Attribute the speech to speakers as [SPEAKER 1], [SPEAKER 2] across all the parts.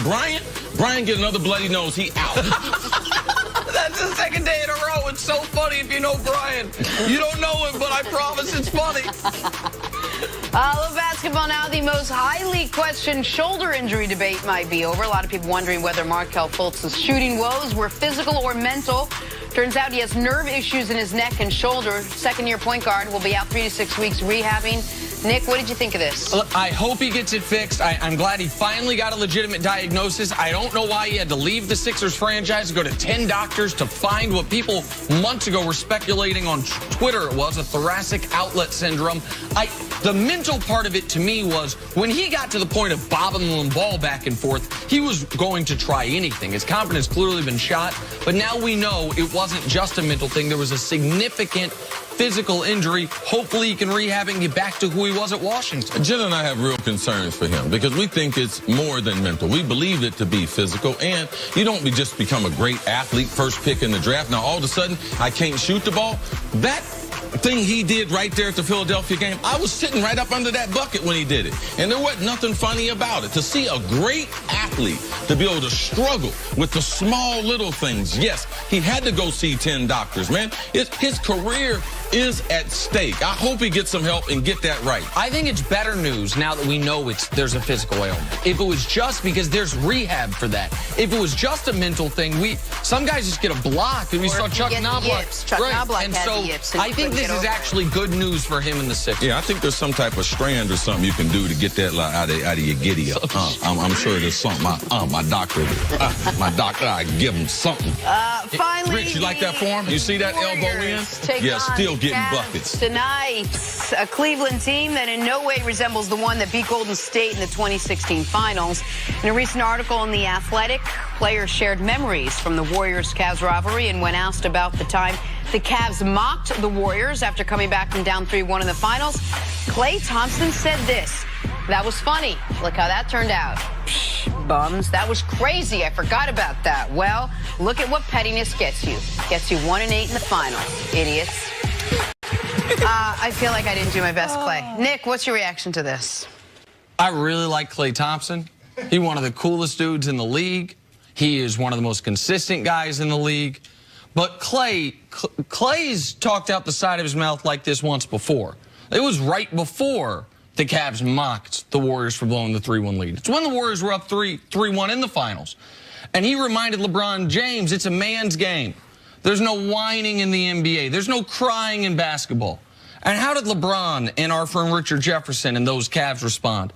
[SPEAKER 1] Brian get another bloody nose, he out.
[SPEAKER 2] That's the second day in a row. It's so funny if you know Brian. You don't know him, but I promise it's funny.
[SPEAKER 3] A little basketball now. The most highly questioned shoulder injury debate might be over. A lot of people wondering whether Markelle Fultz's shooting woes were physical or mental. Turns out he has nerve issues in his neck and shoulder. Second-year point guard will be out 3 to 6 weeks rehabbing. Nick, what did you think of this?
[SPEAKER 2] I hope he gets it fixed. I'm glad he finally got a legitimate diagnosis. I don't know why he had to leave the Sixers franchise, go to 10 doctors to find what people months ago were speculating on Twitter. It was a thoracic outlet syndrome. The mental part of it to me was when he got to the point of bobbing the ball back and forth, he was going to try anything. His confidence clearly been shot, but now we know it wasn't just a mental thing. There was a significant physical injury. Hopefully he can rehab and get back to who he was at Washington.
[SPEAKER 1] Jen and I have real concerns for him because we think it's more than mental. We believe it to be physical, and you don't just become a great athlete, first pick in the draft. Now, all of a sudden, I can't shoot the ball. That thing he did right there at the Philadelphia game, I was sitting right up under that bucket when he did it. And there wasn't nothing funny about it. To see a great athlete to be able to struggle with the small little things. Yes, he had to go see 10 doctors, man. His career is at stake. I hope he gets some help and get that right.
[SPEAKER 2] I think it's better news now that we know there's a physical ailment. If it was just because there's rehab for that. If it was just a mental thing, some guys just get a block, and we saw Chuck Knobloch.
[SPEAKER 3] Chuck Knobloch had the yips, and
[SPEAKER 2] I think this is actually good news for him in the Sixers.
[SPEAKER 1] Yeah, I think there's some type of strand or something you can do to get that out of your giddy up. I'm sure there's something. My doctor, I give him something.
[SPEAKER 3] Finally,
[SPEAKER 1] Rich, you like that form? You see that elbow in? Yeah, still getting buckets.
[SPEAKER 3] Tonight, a Cleveland team that in no way resembles the one that beat Golden State in the 2016 finals. In a recent article in The Athletic, players shared memories from the Warriors-Cavs rivalry, and when asked about the time the Cavs mocked the Warriors after coming back from down 3-1 in the finals, Klay Thompson said this: "That was funny. Look how that turned out. Psh, bums. That was crazy. I forgot about that. Well, look at what pettiness gets you. Gets you 1-8 in the finals. Idiots." I feel like I didn't do my best, Klay. Nick, what's your reaction to this?
[SPEAKER 2] I really like Klay Thompson. He's one of the coolest dudes in the league. He is one of the most consistent guys in the league. But Klay's talked out the side of his mouth like this once before. It was right before the Cavs mocked the Warriors for blowing the 3-1 lead. It's when the Warriors were up 3-1 in the finals. And he reminded LeBron James, it's a man's game. There's no whining in the NBA. There's no crying in basketball. And how did LeBron and our friend Richard Jefferson and those Cavs respond?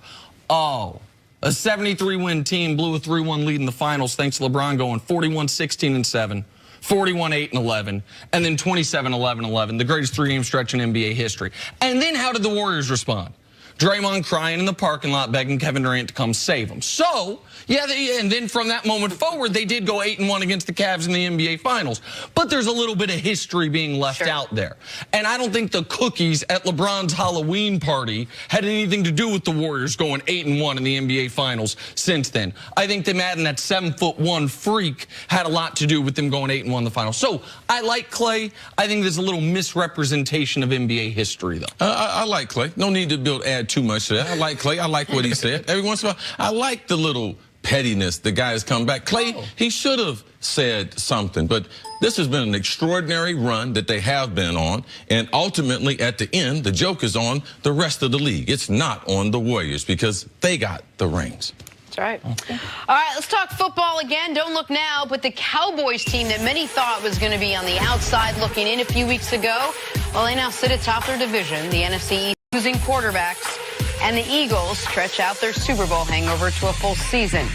[SPEAKER 2] Oh, a 73-win team blew a 3-1 lead in the finals thanks to LeBron going 41-16-7, 41-8-11, and then 27-11-11, the greatest three-game stretch in NBA history. And then how did the Warriors respond? Draymond crying in the parking lot begging Kevin Durant to come save him. So, yeah, and then from that moment forward, they did go 8-1 against the Cavs in the NBA Finals. But there's a little bit of history being left out there. And I don't think the cookies at LeBron's Halloween party had anything to do with the Warriors going 8-1 in the NBA Finals since then. I think them adding that 7'1" freak had a lot to do with them going 8-1 in the finals. So, I like Klay. I think there's a little misrepresentation of NBA history, though.
[SPEAKER 1] I like Klay. No need to add too much to that. I like Klay. I like what he said. Every once in a while, I like the little pettiness the guys come back. Klay, he should have said something, but this has been an extraordinary run that they have been on, and ultimately at the end, the joke is on the rest of the league. It's not on the Warriors because they got the rings.
[SPEAKER 3] That's right. Okay. All right, let's talk football again. Don't look now, but the Cowboys team that many thought was going to be on the outside looking in a few weeks ago, well, they now sit atop their division, the NFC East, losing quarterbacks, and the Eagles stretch out their Super Bowl hangover to a full season.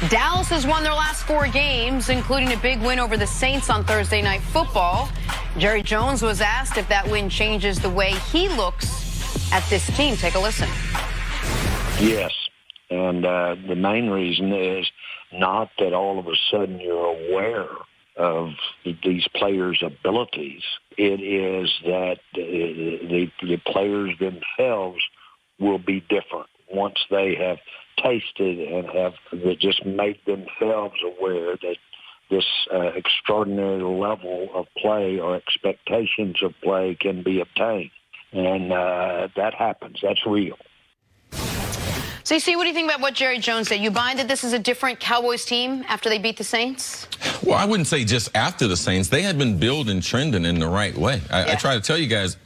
[SPEAKER 3] Dallas has won their last 4 games, including a big win over the Saints on Thursday Night Football. Jerry Jones was asked if that win changes the way he looks at this team. Take a listen.
[SPEAKER 4] Yes, and the main reason is not that all of a sudden you're aware of these players' abilities. It is that the players themselves will be different once they have tasted and have just made themselves aware that this extraordinary level of play or expectations of play can be obtained. And that happens. That's real.
[SPEAKER 3] CC, what do you think about what Jerry Jones said? You buying that this is a different Cowboys team after they beat the Saints?
[SPEAKER 1] Well, I wouldn't say just after the Saints. They had been building, trending in the right way. I try to tell you guys,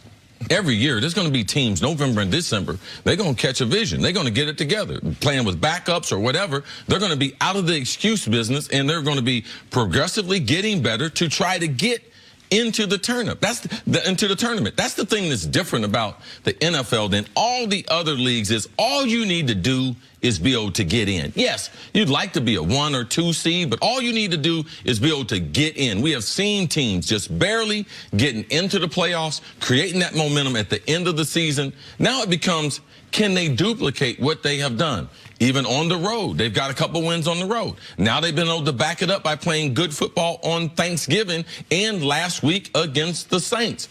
[SPEAKER 1] every year there's going to be teams, November and December, they're going to catch a vision. They're going to get it together. Playing with backups or whatever, they're going to be out of the excuse business, and they're going to be progressively getting better to try to get into the tournament. Into the tournament. That's the thing that's different about the NFL than all the other leagues is all you need to do is be able to get in. Yes, you'd like to be a 1 or 2 seed, but all you need to do is be able to get in. We have seen teams just barely getting into the playoffs, creating that momentum at the end of the season. Now it becomes, can they duplicate what they have done? Even on the road, they've got a couple wins on the road. Now they've been able to back it up by playing good football on Thanksgiving and last week against the Saints.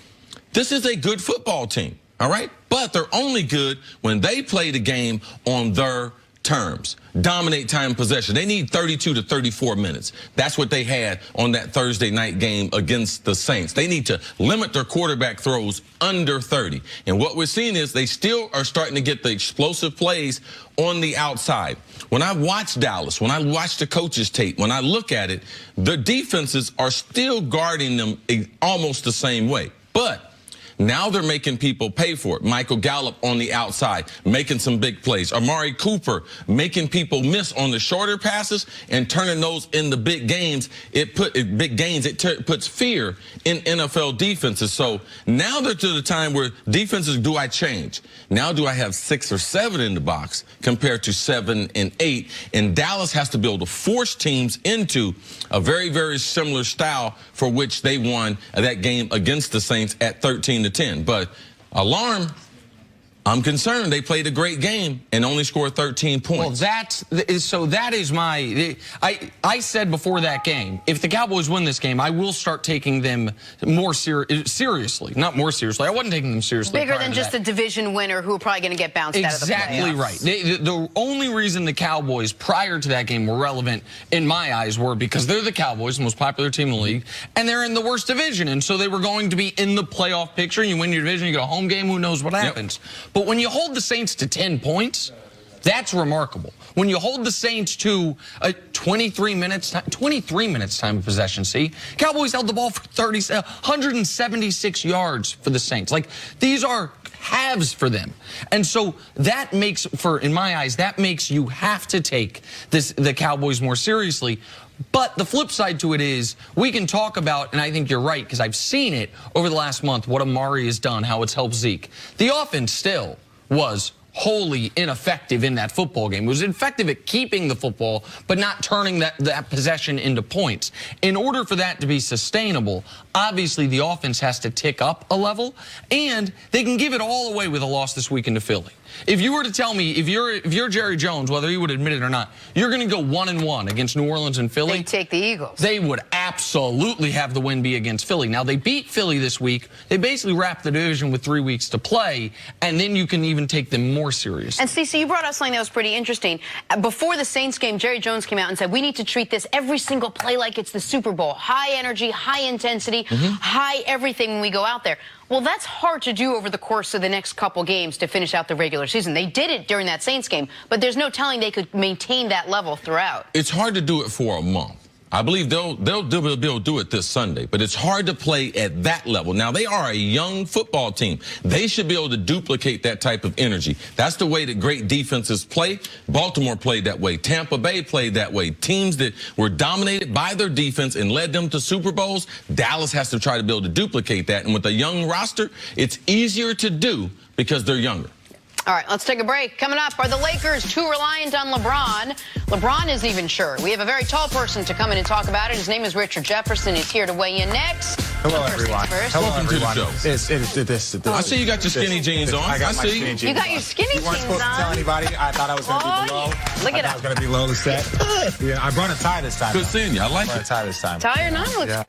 [SPEAKER 1] This is a good football team, all right? But they're only good when they play the game on their terms. Dominate time possession. They need 32 to 34 minutes. That's what they had on that Thursday night game against the Saints. They need to limit their quarterback throws under 30. And what we're seeing is they still are starting to get the explosive plays on the outside. When I watch Dallas, when I watch the coaches' tape, when I look at it, the defenses are still guarding them almost the same way. But now they're making people pay for it. Michael Gallup on the outside, making some big plays. Amari Cooper making people miss on the shorter passes and turning those into big gains. It puts fear in NFL defenses. So now they're to the time where defenses, do I change? Now do I have 6 or 7 in the box compared to 7 and 8? And Dallas has to be able to force teams into a very, very similar style for which they won that game against the Saints at 13-10. But alarm, I'm concerned they played a great game and only scored 13 points.
[SPEAKER 2] Well, that is my, I said before that game, if the Cowboys win this game, I will start taking them more seriously. Not more seriously. I wasn't taking them seriously.
[SPEAKER 3] Bigger than just a division winner who are probably going to get bounced out of the playoffs.
[SPEAKER 2] Exactly right. The only reason the Cowboys prior to that game were relevant in my eyes were because they're the Cowboys, the most popular team in the league, and they're in the worst division. And so they were going to be in the playoff picture. You win your division, you get a home game, who knows what happens. But when you hold the Saints to 10 points, that's remarkable. When you hold the Saints to 23 minutes time of possession, see? Cowboys held the ball for 176 yards for the Saints. Like, these are halves for them. And so that makes, in my eyes, that makes you have to take the Cowboys more seriously. But the flip side to it is we can talk about, and I think you're right, because I've seen it over the last month, what Amari has done, how it's helped Zeke. The offense still was wholly ineffective in that football game. It was effective at keeping the football, but not turning that possession into points. In order for that to be sustainable, obviously the offense has to tick up a level, and they can give it all away with a loss this weekend to Philly. If you were to tell me, if you're Jerry Jones, whether he would admit it or not, you're going to go 1-1 against New Orleans and Philly.
[SPEAKER 3] They take the Eagles.
[SPEAKER 2] They would absolutely have the win be against Philly. Now, they beat Philly this week. They basically wrapped the division with 3 weeks to play, and then you can even take them more seriously.
[SPEAKER 3] And Cece, you brought up something that was pretty interesting. Before the Saints game, Jerry Jones came out and said, we need to treat this every single play like it's the Super Bowl. High energy, high intensity, high everything when we go out there. Well, that's hard to do over the course of the next couple games to finish out the regular season. They did it during that Saints game, but there's no telling they could maintain that level throughout.
[SPEAKER 1] It's hard to do it for a month. I believe they'll be able to do it this Sunday, but it's hard to play at that level. Now, they are a young football team. They should be able to duplicate that type of energy. That's the way that great defenses play. Baltimore played that way. Tampa Bay played that way. Teams that were dominated by their defense and led them to Super Bowls, Dallas has to try to be able to duplicate that. And with a young roster, it's easier to do because they're younger.
[SPEAKER 3] All right, let's take a break. Coming up, are the Lakers too reliant on LeBron? LeBron isn't even sure. We have a very tall person to come in and talk about it. His name is Richard Jefferson. He's here to weigh in next.
[SPEAKER 5] Hello, everyone.
[SPEAKER 1] Welcome to the show. I see you got your skinny jeans on.
[SPEAKER 5] I see
[SPEAKER 3] you. You got your skinny jeans on.
[SPEAKER 5] You weren't supposed to tell anybody. I thought I was going to be below.
[SPEAKER 3] Look at
[SPEAKER 5] I was going to be low to set. Yeah, I brought a tie this time.
[SPEAKER 1] Good seeing you. I like it.
[SPEAKER 5] I brought a tie this time.
[SPEAKER 3] Tie or not?